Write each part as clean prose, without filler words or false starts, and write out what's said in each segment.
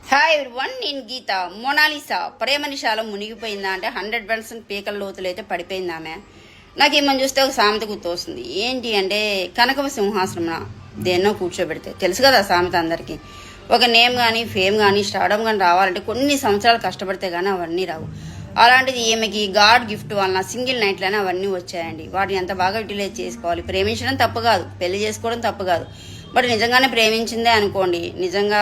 Hi everyone, నేను గీత. Mona Lisa ప్రేమనిషాలో మునిగిపోయిందా అంటే 100% పీకల లోతులు అయితే పడిపోయింది ఆమె. నాకు ఏమని చూస్తే ఒక సామెత గుర్తొస్తుంది. ఏంటి అంటే, కనకవ సింహాసనం దేన్నో కూర్చోబెడితే, తెలుసు కదా సామెత అందరికీ. ఒక నేమ్ కానీ ఫేమ్ కానీ స్టార్డమ్ కానీ రావాలంటే కొన్ని సంవత్సరాలు కష్టపడితే కానీ అవన్నీ రావు. అలాంటిది ఈమెకి గాడ్ గిఫ్ట్ వలన సింగిల్ నైట్లోనే అవన్నీ వచ్చాయండి. వాటిని ఎంత బాగా యూటిలైజ్ చేసుకోవాలి. ప్రేమించడం తప్పు కాదు, పెళ్లి చేసుకోవడం తప్పు కాదు. బట్ నిజంగానే ప్రేమించిందే అనుకోండి, నిజంగా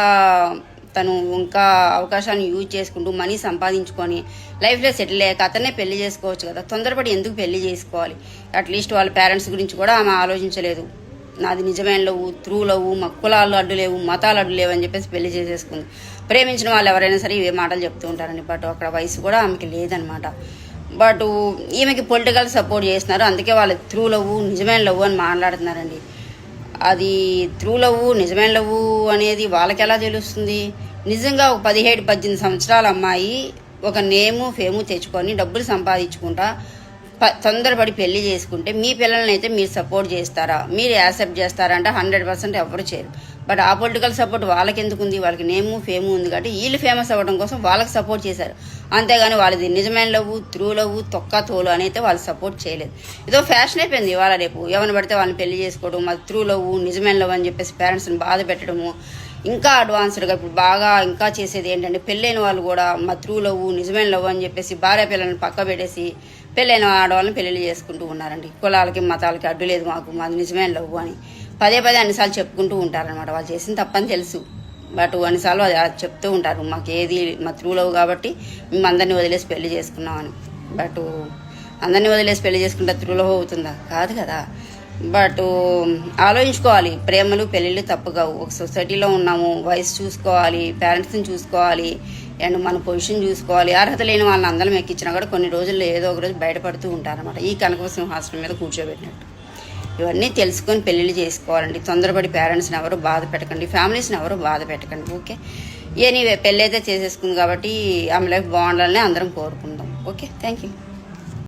తను ఇంకా అవకాశాన్ని యూజ్ చేసుకుంటూ మనీ సంపాదించుకొని లైఫ్లో సెటిల్ అయ్యాక అతనే పెళ్లి చేసుకోవచ్చు కదా. తొందరపడి ఎందుకు పెళ్లి చేసుకోవాలి? అట్లీస్ట్ వాళ్ళ పేరెంట్స్ గురించి కూడా ఆమె ఆలోచించలేదు. నాది నిజమైన లవ్వు, త్రూ లవ్వు, మా కులాలు అడ్డు లేవు, మతాలు అడ్డు లేవు అని చెప్పేసి పెళ్లి చేసేసుకుంది. ప్రేమించిన వాళ్ళు ఎవరైనా సరే ఇవే మాటలు చెప్తూ ఉంటారండి. బట్ అక్కడ వయసు కూడా ఆమెకి లేదనమాట. బట్ ఈమెకి పొలిటికల్ సపోర్ట్ చేస్తున్నారు, అందుకే వాళ్ళు త్రూ లవ్వు, నిజమైన లవ్వు అని మాట్లాడుతున్నారండి. అది త్రూ లవ్వు, నిజమైన లవ్వు అనేది వాళ్ళకి ఎలా తెలుస్తుంది? నిజంగా ఒక 17-18 సంవత్సరాల అమ్మాయి ఒక నేము ఫేము తెచ్చుకొని డబ్బులు సంపాదించుకుంటా తొందరపడి పెళ్లి చేసుకుంటే మీ పిల్లల్ని అయితే మీరు సపోర్ట్ చేస్తారా? మీరు యాక్సెప్ట్ చేస్తారా అంటే 100% ఎవరు చేయరు. బట్ ఆ పొలిటికల్ సపోర్ట్ వాళ్ళకి ఎందుకు ఉంది? వాళ్ళకి నేము ఫేము ఉంది కాబట్టి వీళ్ళు ఫేమస్ అవ్వడం కోసం వాళ్ళకి సపోర్ట్ చేశారు. అంతేగాని వాళ్ళది నిజమైన లవ్వు, త్రూ లవ్వు, తొక్క తోలు అని అయితే వాళ్ళు సపోర్ట్ చేయలేదు. ఏదో ఫ్యాషన్ అయిపోయింది ఇవాళ రేపు. ఎవరిని పడితే వాళ్ళని పెళ్లి చేసుకోవడం, మా త్రూ లవ్వు, నిజమైన లవ్ అని చెప్పేసి పేరెంట్స్ని బాధ పెట్టడము. ఇంకా అడ్వాన్స్డ్గా ఇప్పుడు బాగా ఇంకా చేసేది ఏంటంటే, పెళ్ళైన వాళ్ళు కూడా మా త్రూ లవ్వు, నిజమైన లవ్ అని చెప్పేసి భార్య పిల్లల్ని పక్క పెట్టేసి పెళ్ళైన ఆడవాళ్ళని పెళ్ళిళ్ళు చేసుకుంటూ ఉన్నారండి. కులాలకి మతాలకి అడ్డు లేదు మాకు, మాది నిజమైన లవ్వు అని పదే అన్నిసార్లు చెప్పుకుంటూ ఉంటారనమాట. వాళ్ళు చేసిన తప్పని తెలుసు, బట్ అన్నిసార్లు అది చెప్తూ ఉంటారు, మాకు ఏది మా త్రూ లవ్ కాబట్టి మేము అందరినీ వదిలేసి పెళ్లి చేసుకున్నామని. బట్ అందరినీ వదిలేసి పెళ్లి చేసుకుంటే త్రూ లవ్ అవుతుందా? కాదు కదా. బట్ ఆలోచించుకోవాలి, ప్రేమలు పెళ్ళిళ్ళు తప్పుగా. ఒక సొసైటీలో ఉన్నాము, వయసు చూసుకోవాలి, పేరెంట్స్ని చూసుకోవాలి, అండ్ మన పొజిషన్ చూసుకోవాలి. అర్హత లేని వాళ్ళని అందరం ఎక్కించినా కూడా కొన్ని రోజుల్లో ఏదో ఒక రోజు బయటపడుతూ ఉంటారన్నమాట. ఈ కనకవ సింహాసనం మీద కూర్చోబెట్టినట్టు ఇవన్నీ తెలుసుకొని పెళ్ళిళ్ళు చేసుకోవాలండి. తొందరపడి పేరెంట్స్ని ఎవరు బాధ పెట్టకండి, ఫ్యామిలీస్ని ఎవరు బాధ పెట్టకండి. ఓకే, ఎనీవే పెళ్ళి అయితే చేసేసుకుంది కాబట్టి ఆమె లైఫ్ బాగుండాలని అందరం కోరుకుందాం. Okay, thank you.